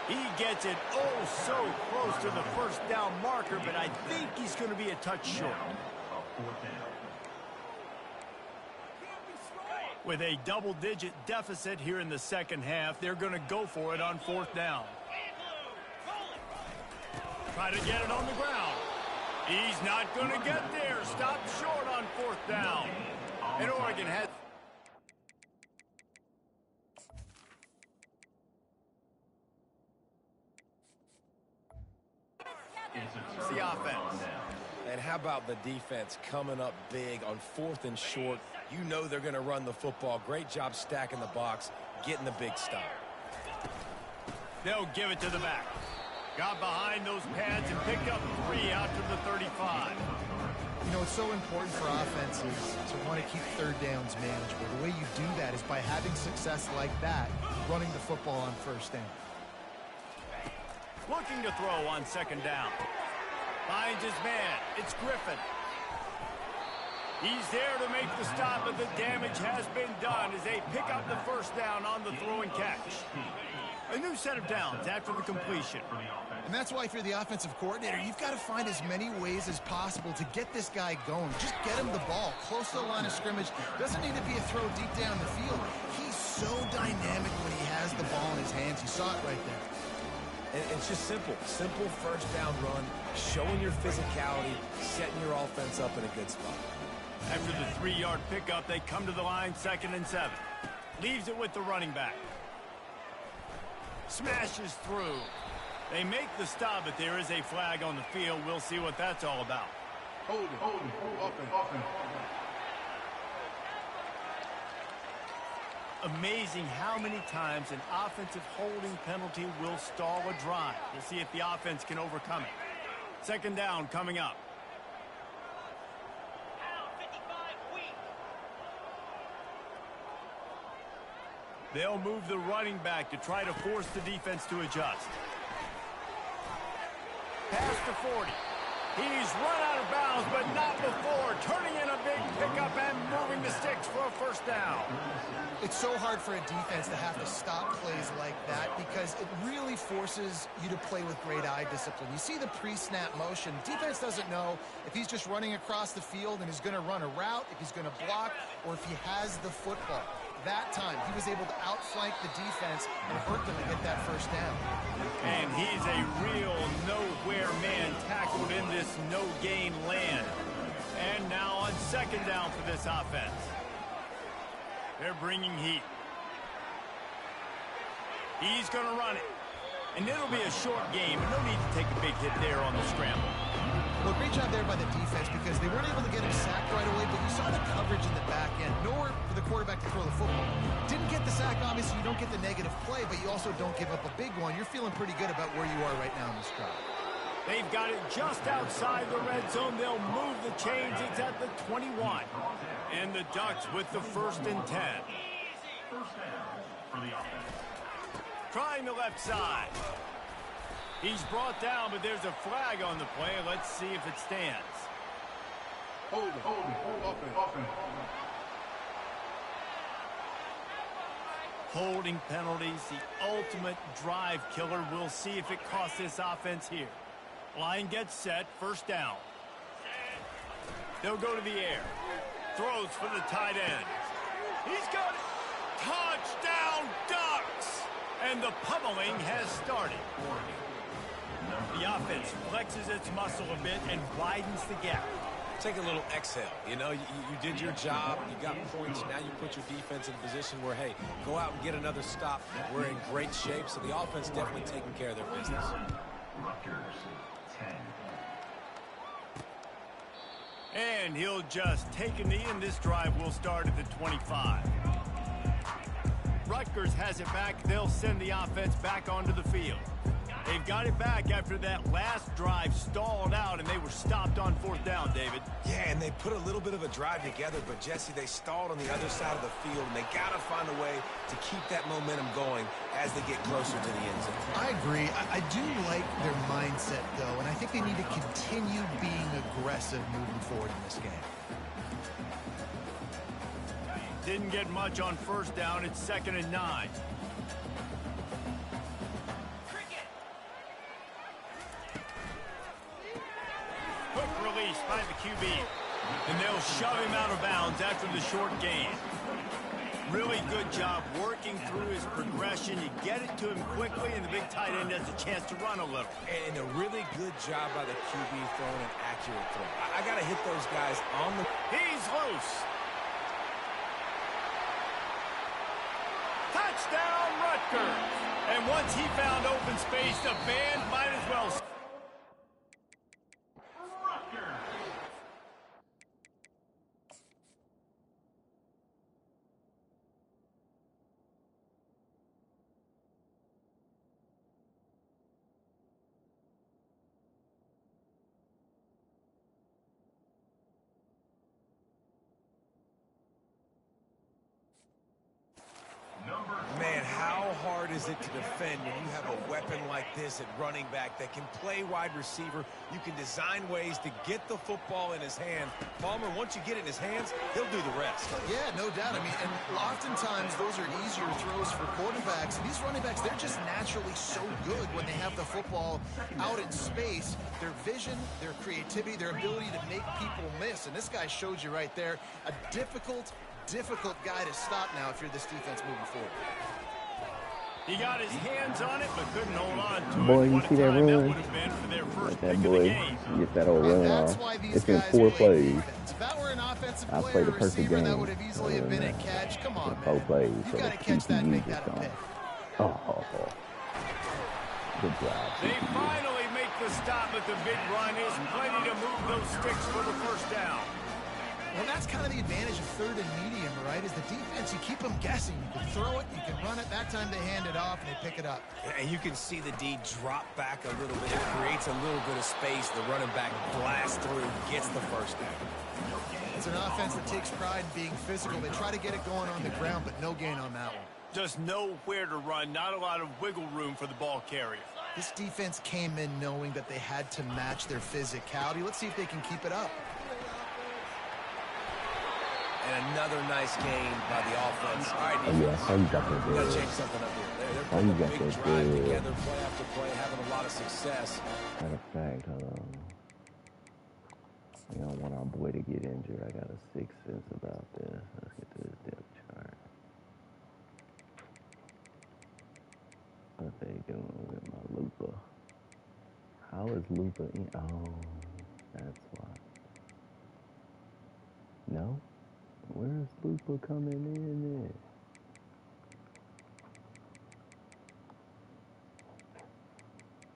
He gets it oh so close to the first down marker, but I think he's going to be a touch short. With a double-digit deficit here in the second half, they're going to go for it on 4th down. Try to get it on the ground. He's not going to get there. Stop short on 4th down. And Oregon has... It's the offense. And how about the defense coming up big on 4th and short? You know they're going to run the football. Great job stacking the box, getting the big stop. They'll give it to the back. Got behind those pads and picked up 3 out to the 35. You know, it's so important for offenses to want to keep third downs manageable. The way you do that is by having success like that, running the football on first down. Looking to throw on second down. Finds his man. It's Griffin. He's there to make the stop, but the damage has been done as they pick up the first down on the throw and catch. A new set of downs after the completion. And that's why if you're the offensive coordinator, you've got to find as many ways as possible to get this guy going. Just get him the ball close to the line of scrimmage. Doesn't need to be a throw deep down the field. He's so dynamic when he has the ball in his hands. You saw it right there. And it's just simple. Simple first down run, showing your physicality, setting your offense up in a good spot. After the 3-yard pickup, they come to the line 2nd and 7. Leaves it with the running back. Smashes through. They make the stop, but there is a flag on the field. We'll see what that's all about. Hold it. Offense. Amazing how many times an offensive holding penalty will stall a drive. We'll see if the offense can overcome it. 2nd down coming up. They'll move the running back to try to force the defense to adjust. Pass to 40. He's run out of bounds, but not before. Turning in a big pickup and moving the sticks for a first down. It's so hard for a defense to have to stop plays like that because it really forces you to play with great eye discipline. You see the pre-snap motion. Defense doesn't know if he's just running across the field and is going to run a route, if he's going to block, or if he has the football. That time, he was able to outflank the defense and hurt them and get that first down. And he's a real nowhere man tackled in this no-gain land. And now on 2nd down for this offense. They're bringing heat. He's going to run it. And it'll be a short game, and no need to take a big hit there on the scramble. Well, great job there by the defense because they weren't able to get him sacked right away, but you saw the coverage in the back end. Nowhere for the quarterback to throw the football. Didn't get the sack, obviously. You don't get the negative play, but you also don't give up a big one. You're feeling pretty good about where you are right now in this drive. They've got it just outside the red zone. They'll move the chains. It's at the 21. And the Ducks with the 1st and 10. First down for the offense. Trying the left side. He's brought down, but there's a flag on the play. Let's see if it stands. Hold it. Offense. Holding penalties, the ultimate drive killer. We'll see if it costs this offense here. Line gets set, first down. They'll go to the air. Throws for the tight end. He's got it. Touchdown, Ducks! And the pummeling has started. The offense flexes its muscle a bit and widens the gap. Take a little exhale. You know, you did your job. You got points. Now you put your defense in a position where, hey, go out and get another stop. We're in great shape, so the offense definitely taking care of their business. Rutgers, 10. And he'll just take a knee, and this drive will start at the 25. Rutgers has it back. They'll send the offense back onto the field. They've got it back after that last drive stalled out, and they were stopped on 4th down, David. Yeah, and they put a little bit of a drive together, but, Jesse, they stalled on the other side of the field, and they got to find a way to keep that momentum going as they get closer to the end zone. I agree. I do like their mindset, though, and I think they need to continue being aggressive moving forward in this game. Didn't get much on 1st down. It's 2nd and 9. Quick release by the QB. And they'll shove him out of bounds after the short gain. Really good job working through his progression. You get it to him quickly, and the big tight end has a chance to run a little. And a really good job by the QB throwing an accurate throw. I got to hit those guys on the... He's loose. Touchdown, Rutgers. And once he found open space, the band might as well... is it to defend when you have a weapon like this at running back that can play wide receiver? You can design ways to get the football in his hands. Palmer, once you get it in his hands, he'll do the rest. Yeah, no doubt. I mean, and oftentimes those are easier throws for quarterbacks. These running backs, they're just naturally so good when they have the football out in space. Their vision, their creativity, their ability to make people miss. And this guy showed you right there, a difficult guy to stop now if you're this defense moving forward. He got his hands on it, but couldn't hold on to it. Boy, you see that run? That would have been for their first That pick boy, of the game. get that old run off. It's been 4 plays. If that were an offensive I player, played the perfect receiver, that game. would have easily have been a catch. Come on, 4 man. plays. You So got to catch that and make that a pick. Oh. Good job. They finally make the stop at the big run. Is plenty to move those sticks for the first down. Well, that's kind of the advantage of third and medium, right? Is the defense, you keep them guessing. You can throw it, you can run it. That time they hand it off and they pick it up. And you can see the D drop back a little bit. It creates a little bit of space. The running back blasts through, gets the first down. It's an offense that takes pride in being physical. They try to get it going on the ground, but no gain on that one. Just nowhere to run. Not a lot of wiggle room for the ball carrier. This defense came in knowing that they had to match their physicality. Let's see if they can keep it up. And another nice game by the offense. All right, Oh, yeah, I saw you got that we got to there. change something up here. They're Oh, putting you a got big that drive there. together, play after play, having a lot of success. Matter of fact, hold on. We don't want our boy to get injured. I got a sixth sense about this. Let's get to this depth chart. What they doing with my Lupa? How is Lupa in? Oh, that's why. No? Where's Lupa coming in at?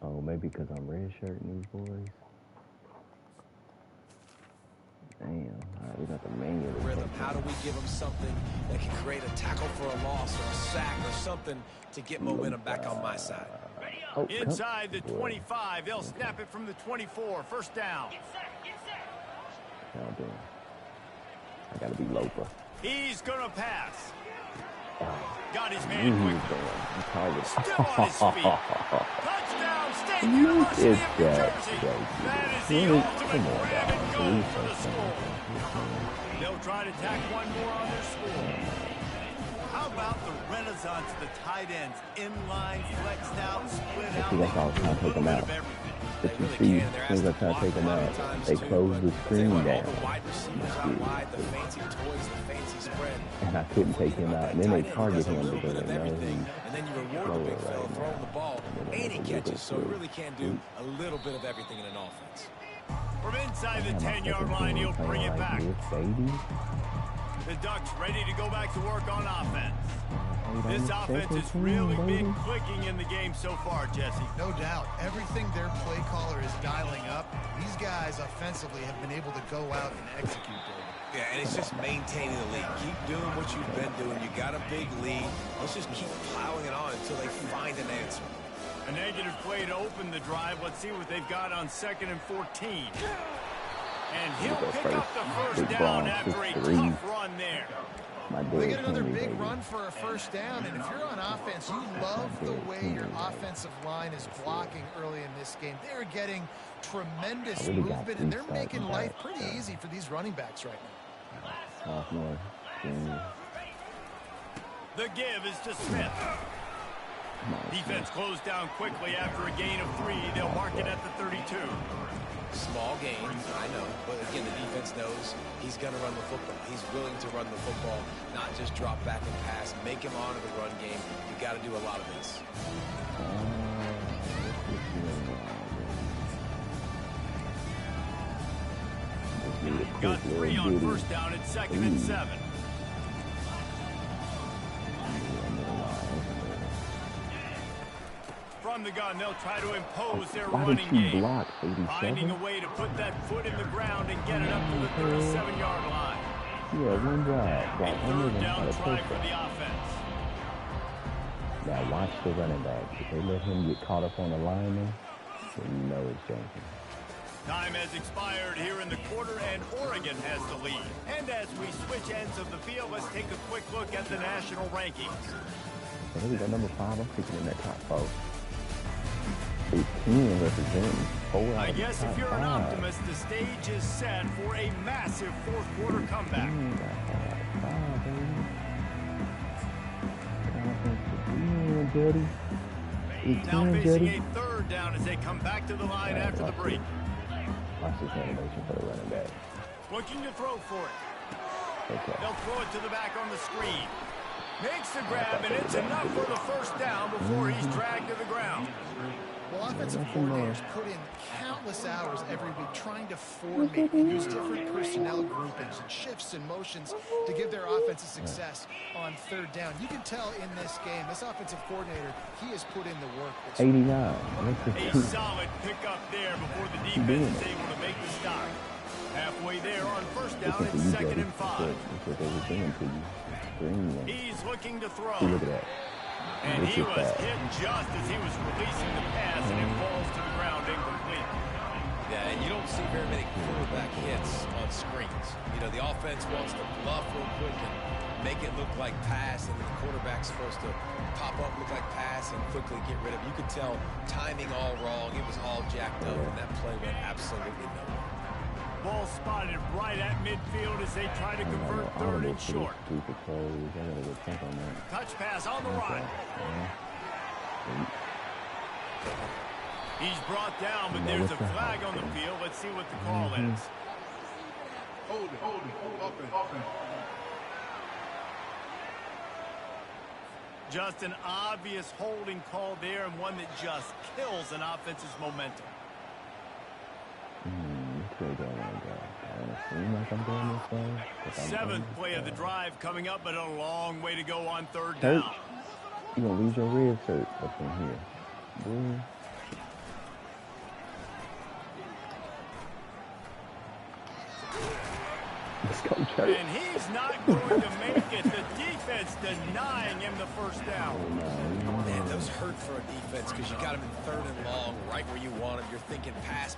Oh, maybe because I'm redshirting these boys. Damn. All right, we got the manual. Rhythm. How do we give them something that can create a tackle for a loss or a sack or something to get momentum back on my side? Oh, Inside the 25, they'll snap it from the 24. First down. Oh, damn. I gotta be Lopa. He's going to pass. Got his He's man quick. Still on his feet. Touchdown, State University of New Jersey. That is the ultimate grab and go for the score. They'll try to tack one more on their score. How about the renaissance of the tight ends? Inline, flexed out, split out. That's all I was trying to take them out. But you see, as soon as I try to take them out, they close the screen down. And I couldn't take him out. And then they target him because they know he's and then you reward the big fella throwing the ball, and he catches, so he really can do a little bit of everything in an offense. From inside the 10-yard line, he'll bring it back. Baby. The Ducks ready to go back to work on offense. This offense has really been clicking in the game so far, Jesse. No doubt. Everything their play caller is dialing up, these guys offensively have been able to go out and execute, David. Yeah, and it's just maintaining the lead. Keep doing what you've been doing. You got a big lead. Let's just keep plowing it on until they find an answer. A negative play to open the drive. Let's see what they've got on 2nd and 14. And he'll pick up the first down after a tough run there. They get another big run for a first down, and if you're on offense, you love the way your offensive line is blocking early in this game. They're getting tremendous movement, and they're making life pretty easy for these running backs right now. Sophomore, junior. The give is to Smith. Defense closed down quickly after a gain of 3. They'll mark it at the 32. Small gain, I know, but again, the defense knows he's going to run the football. He's willing to run the football, not just drop back and pass, make him honor the run game. You got to do a lot of this. Got 3 on first down at 2nd and 7. From the gun, they'll try to impose their running game. Finding a way to put that foot in the ground and get it up to the 37-yard line. Yeah, one drive. A third down try for the offense. Now watch the running back. If they let him get caught up on the lineman, then you know it's jumping. Time has expired here in the quarter, and Oregon has the lead. And as we switch ends of the field, let's take a quick look at the national rankings. So here we go, number 5. I'm picking in that top 4. Big 10 representing 4 I guess if you're an optimist, the stage is set for a massive fourth quarter comeback. Now facing a third down as they come back to the line after the break. Watch this animation for the running back. Looking to throw for it. Okay. They'll throw it to the back on the screen. Makes the grab, and it's enough for the first down before he's dragged to the ground. Well, offensive coordinators put in countless hours every week trying to formate and use different personnel groupings and shifts and motions to give their offensive success on third down. You can tell in this game, this offensive coordinator, he has put in the work. 89. A solid pickup there before the defense is able to make the stop. Halfway there on first down, it's 2nd and 5. He's looking to throw. Look at that. And he was hit just as he was releasing the pass, and it falls to the ground incomplete. Yeah, and you don't see very many quarterback hits on screens. You know, the offense wants to bluff real quick and make it look like pass, and the quarterback's supposed to pop up, look like pass, and quickly get rid of it. You could tell timing all wrong. It was all jacked up, and that play went absolutely nowhere. Ball spotted right at midfield as they try to convert third and short. Touch pass on the right. He's brought down, but there's a flag on the field. Let's see what the call is. Hold it, offense. Just an obvious holding call there, and one that just kills an offense's momentum. Seventh play of the drive coming up, but a long way to go on third down. You're going to lose your ribs hurt up in here. Boy. Let's go, Church. And he's not going to make it. The defense denying him the first down. Man, those hurt for a defense because you got him in 3rd and long, right where you want him. You're thinking pass.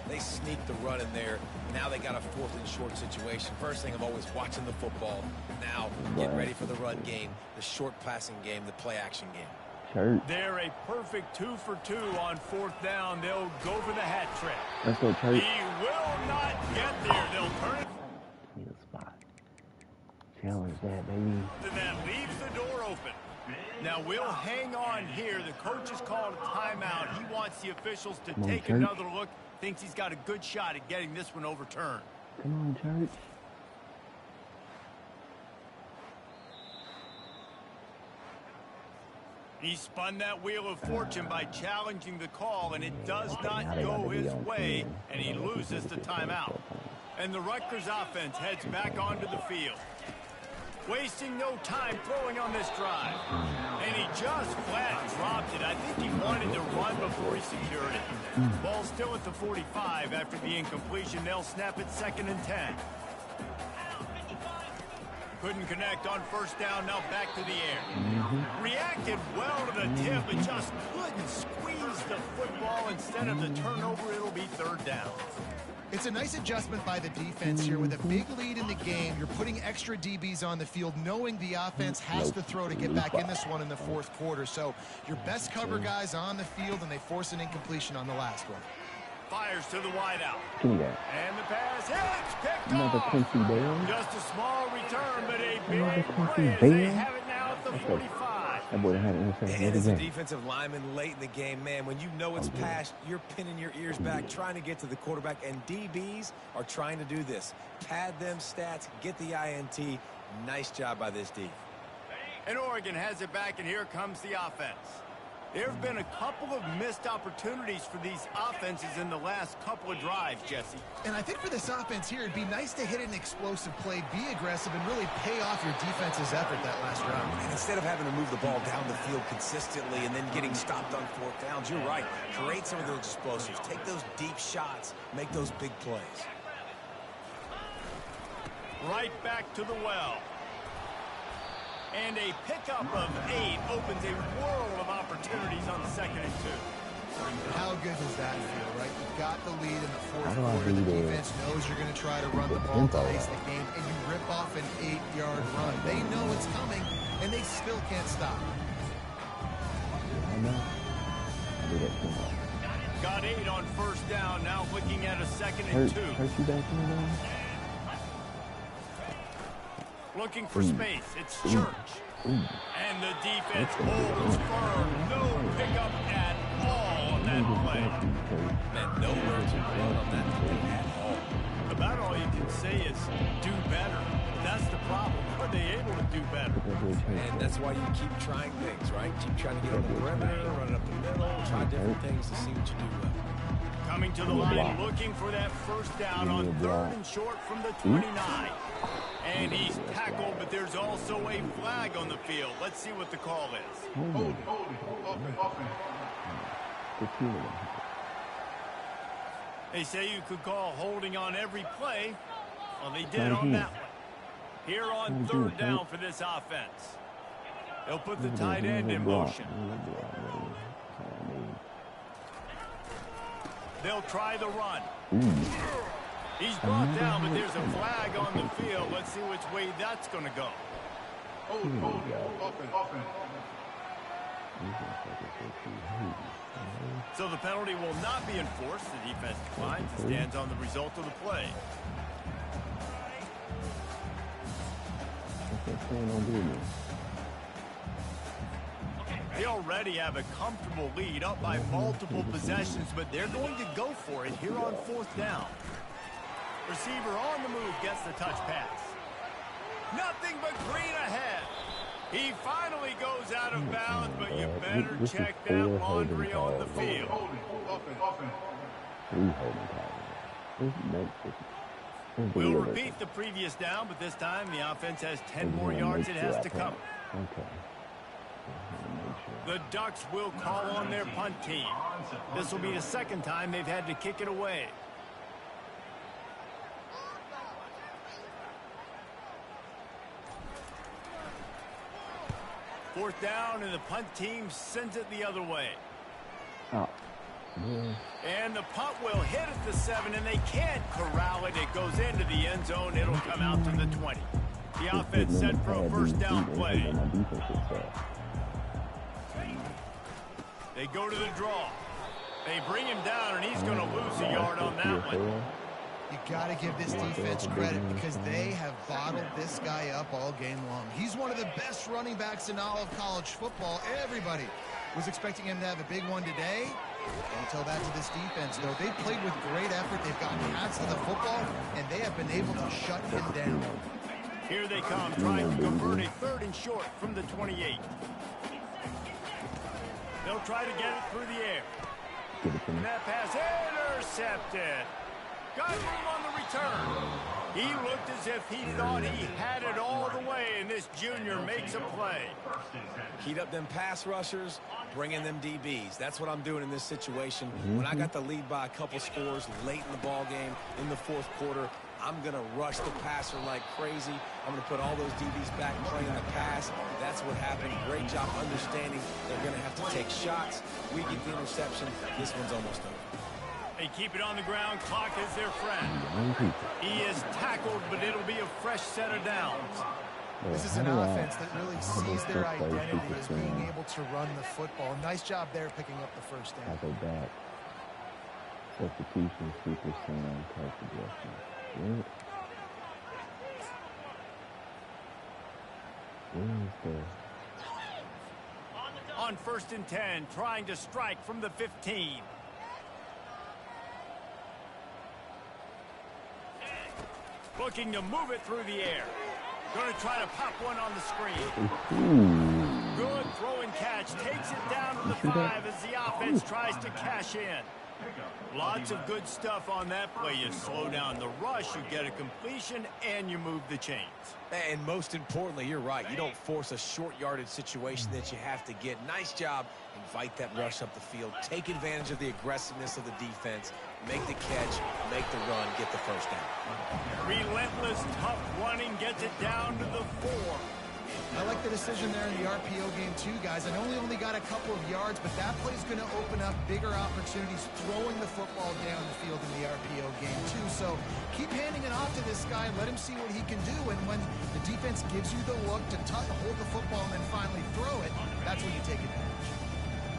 They sneak the run in there. Now they got a 4th and short situation. First thing, I'm always watching the football. Now, get ready for the run game, the short passing game, the play action game. Church. They're a perfect 2 for 2 on 4th down. They'll go for the hat trick. Let's go, Church. He will not get there. They'll turn it. Need a spot. Challenge that, baby. And that leaves the door open. Now we'll hang on here. The coach has called a timeout. He wants the officials to take another look. Thinks he's got a good shot at getting this one overturned. Come on, Church. He spun that wheel of fortune by challenging the call, and it does not go his way, and he loses the timeout. And the Rutgers offense heads back onto the field. Wasting no time throwing on this drive. And he just flat dropped it. I think he wanted to run before he secured it. Ball still at the 45 after the incompletion. They'll snap it 2nd and 10. Couldn't connect on first down, now back to the air. Reacted well to the tip, but just couldn't squeeze the football. Instead of the turnover, it'll be 3rd down. It's a nice adjustment by the defense here. With a big lead in the game, you're putting extra DBs on the field, knowing the offense has to throw to get back in this one in the 4th quarter. So your best cover guys on the field, and they force an incompletion on the last one. Fires to the wideout. Give me that. And the pass hits, picked Another off. Quincy Bell. Just a small return, but a Another big Quincy play as Bell. they have it now at the 45. That boy had an interception. And as a defensive lineman late in the game, man, when you know it's past, you're pinning your ears back, trying to get to the quarterback, and DBs are trying to do this. Pad them stats, get the INT. Nice job by this D. And Oregon has it back, and here comes the offense. There have been a couple of missed opportunities for these offenses in the last couple of drives, Jesse. And I think for this offense here, it'd be nice to hit an explosive play, be aggressive, and really pay off your defense's effort that last round. And instead of having to move the ball down the field consistently and then getting stopped on 4th downs, you're right. Create some of those explosives. Take those deep shots. Make those big plays. Right back to the well. And a pickup of 8 opens a world of opportunities on 2nd and 2. How good does that feel, right? You've got the lead in the fourth How do I quarter. do The the- defense knows you're going to try to run the the ball to tempo ice up? the game, and you rip off an 8-yard run. They know it's coming, and they still can't stop. I know. I do that too much. Got 8 on first down. Now looking at a 2nd and Hurt 2. you back in the game? Looking for space. It's Church. And the defense holds firm. No pickup at all on that play. Man, nowhere to run on that play at all. About all you can say is do better. But that's the problem. Are they able to do better? And that's why you keep trying things, right? Keep trying to get on the perimeter, run it up the middle, try different things to see what you do well. Coming to the line, looking for that first down on 3rd and short from the 29. And he's tackled, but there's also a flag on the field. Let's see what the call is. Hold it. Offense. They say you could call holding on every play. Well, they did on that one. Here on 3rd down for this offense. They'll put the tight end in motion. They'll try the run. He's brought down, but there's a flag on the field. Let's see which way that's going to go. Hold it. Offense. So the penalty will not be enforced. The defense declines and stands on the result of the play. They already have a comfortable lead, up by multiple possessions, but they're going to go for it here on 4th down. Receiver on the move gets the touch pass. Nothing but green ahead. He finally goes out of bounds, but you better check that laundry on the field. We'll repeat the previous down, but this time the offense has 10 more yards it has to cover. The Ducks will call on their punt team. This will be the 2nd time they've had to kick it away. Fourth down, and the punt team sends it the other way. And the punt will hit at the 7, and they can't corral it. It goes into the end zone. It'll come out to the 20. The offense set for a first down play. They go to the draw. They bring him down, and he's going to lose a yard on that one. You got to give this defense credit because they have bottled this guy up all game long. He's one of the best running backs in all of college football. Everybody was expecting him to have a big one today. Don't tell that to this defense, though. They played with great effort. They've gotten hands to the football, and they have been able to shut him down. Here they come, trying to convert a 3rd and short from the 28. They'll try to get it through the air. And that pass intercepted. Got room on the return. He looked as if he thought he had it all the way, and this junior makes a play. Heat up them pass rushers, bring in them DBs. That's what I'm doing in this situation. When I got the lead by a couple scores late in the ball game, in the 4th quarter, I'm going to rush the passer like crazy. I'm going to put all those DBs back playing the pass. That's what happened. Great job understanding they're going to have to take shots. We get the interception. This one's almost over. They keep it on the ground. Clock is their friend. He is tackled, but it'll be a fresh set of downs. This is an offense that really sees their identity as being able to run the football. Nice job there picking up the first down. Tackle back. Substitution, super slam, pass adjustment. On 1st and 10, trying to strike from the 15. Looking to move it through the air. Going to try to pop one on the screen. Good throw and catch. Takes it down to the 5 as the offense tries to cash in. Lots of good stuff on that play. You slow down the rush, you get a completion, and you move the chains. And most importantly, you're right. You don't force a short-yarded situation that you have to get. Nice job. Invite that rush up the field. Take advantage of the aggressiveness of the defense. Make the catch, make the run, get the first down. Relentless, tough running gets it down to the 4. I like the decision there in the RPO game too, guys. I know we only got a couple of yards, but that play's going to open up bigger opportunities throwing the football down the field in the RPO game too. So keep handing it off to this guy and let him see what he can do. And when the defense gives you the look to hold the football and then finally throw it, that's when you take advantage.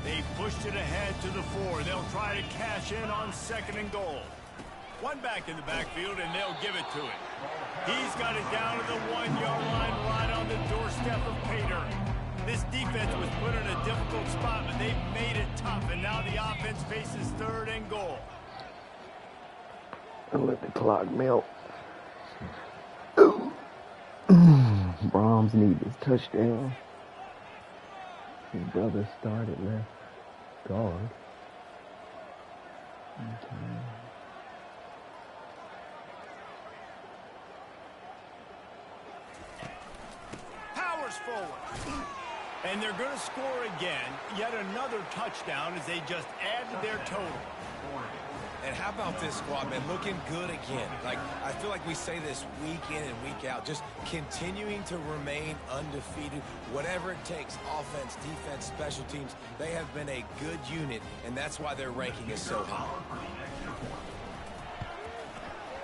They pushed it ahead to the 4. They'll try to cash in on 2nd and goal. One back in the backfield, and they'll give it to him. He's got it down to the 1-yard line right on the doorstep of Pater. This defense was put in a difficult spot, but they've made it tough, and now the offense faces 3rd and goal. Don't let the clock melt. Brahms need this touchdown. His brother started left guard. Okay. Forward. And they're going to score again. Yet another touchdown as they just add to their total. And how about this squad, man? Looking good again. Like, I feel like we say this week in and week out. Just continuing to remain undefeated. Whatever it takes, offense, defense, special teams, they have been a good unit, and that's why their ranking is so high.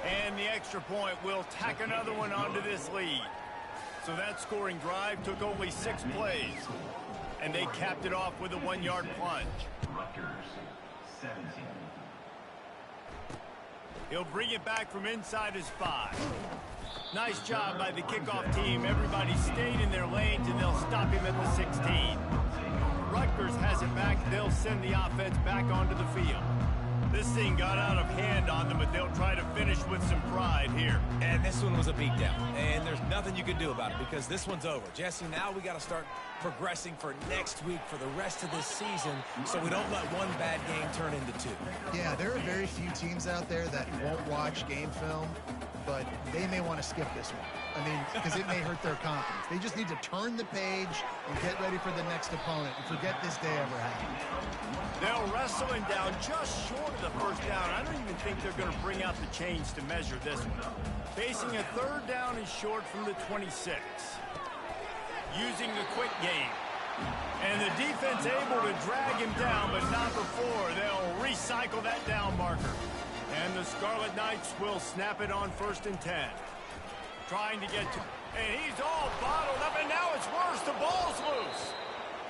And the extra point will tack another one onto this lead. So that scoring drive took only 6 plays. And they capped it off with a 1-yard plunge. Rutgers, 17. He'll bring it back from inside his 5. Nice job by the kickoff team. Everybody stayed in their lanes, and they'll stop him at the 16. Rutgers has it back. They'll send the offense back onto the field. This thing got out of hand on them, but they'll try to finish with some pride here. And this one was a beatdown. And there's nothing you can do about it because this one's over. Jesse, now we got to start progressing for next week for the rest of this season so we don't let one bad game turn into 2. Yeah, there are very few teams out there that won't watch game film, but they may want to skip this one. I mean, because it may hurt their confidence. They just need to turn the page and get ready for the next opponent and forget this day ever happened. They'll wrestle him down just short of the first down. I don't even think they're going to bring out the chains to measure this one. Facing a 3rd down and short from the 26. Using the quick game. And the defense able to drag him down, but not before. They'll recycle that down marker. And the Scarlet Knights will snap it on 1st and 10. Trying to get to... And he's all bottled up, and now it's worse. The ball's loose.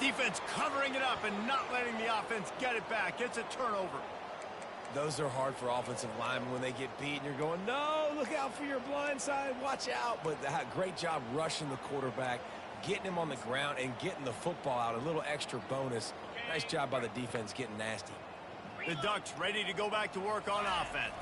Defense covering it up and not letting the offense get it back. It's a turnover. Those are hard for offensive linemen when they get beat and you're going, no, look out for your blind side, watch out. But great job rushing the quarterback, getting him on the ground and getting the football out. A little extra bonus. Nice job by the defense getting nasty. The Ducks ready to go back to work on offense.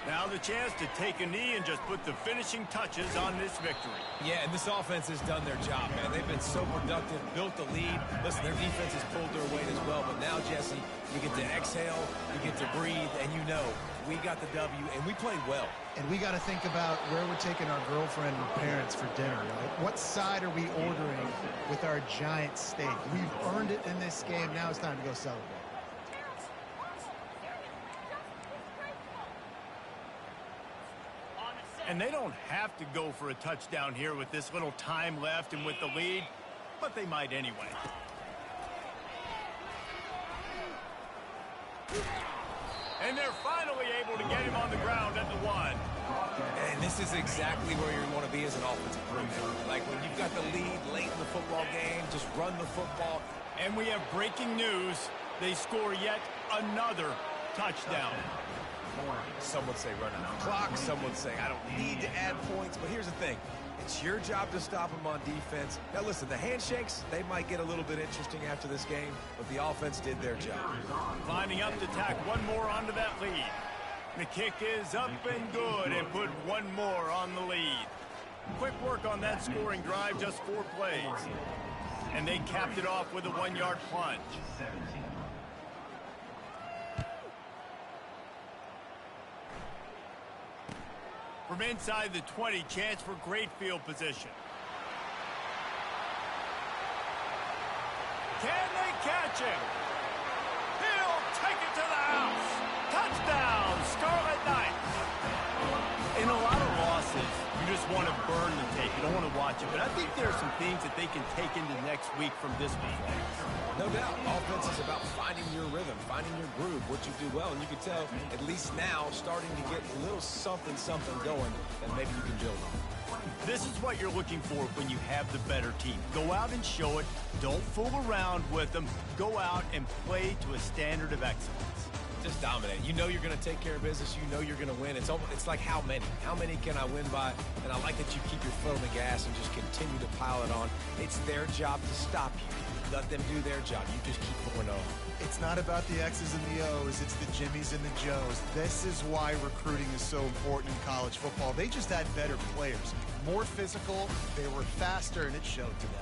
Now the chance to take a knee and just put the finishing touches on this victory. Yeah, and this offense has done their job, man. They've been so productive, built the lead. Listen, their defense has pulled their weight as well. But now, Jesse, you get to exhale, you get to breathe, and you know we got the W, and we played well. And we got to think about where we're taking our girlfriend and parents for dinner, right? What side are we ordering with our giant steak? We've earned it in this game. Now it's time to go celebrate. And they don't have to go for a touchdown here with this little time left and with the lead, but they might anyway. And they're finally able to get him on the ground at the 1. And this is exactly where you want to be as an offensive coordinator. Like when you've got the lead late in the football game, just run the football. And we have breaking news. They score yet another touchdown. Some would say running the clock. Some would say I don't need to add points. But here's the thing. It's your job to stop them on defense. Now, listen, the handshakes, they might get a little bit interesting after this game, but the offense did their job. Lining up to tack one more onto that lead. The kick is up and good and put one more on the lead. Quick work on that scoring drive, just 4 plays. And they capped it off with a 1-yard plunge. From inside the 20, chance for great field position. Can they catch him? He'll take it to the house. Touchdown, Scarlet Knights. In a lot of losses, you just want to burn the tape. You don't want to watch it. But I think there are some things that they can take into next week from this performance. No doubt. Offense is about finding your rhythm, finding your groove, what you do well. And you can tell, at least now, starting to get a little something going that maybe you can build on. This is what you're looking for when you have the better team. Go out and show it. Don't fool around with them. Go out and play to a standard of excellence. Just dominate. You know you're going to take care of business. You know you're going to win. It's like how many? How many can I win by? And I like that you keep your foot on the gas and just continue to pile it on. It's their job to stop you. Let them do their job. You just keep going on. It's not about the X's and the O's. It's the Jimmies and the Joes. This is why recruiting is so important in college football. They just had better players, more physical, they were faster, and it showed today.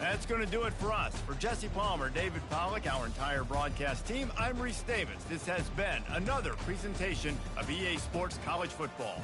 That's going to do it for us. For Jesse Palmer, David Pollack, our entire broadcast team, I'm Reese Davis. This has been another presentation of EA Sports College Football.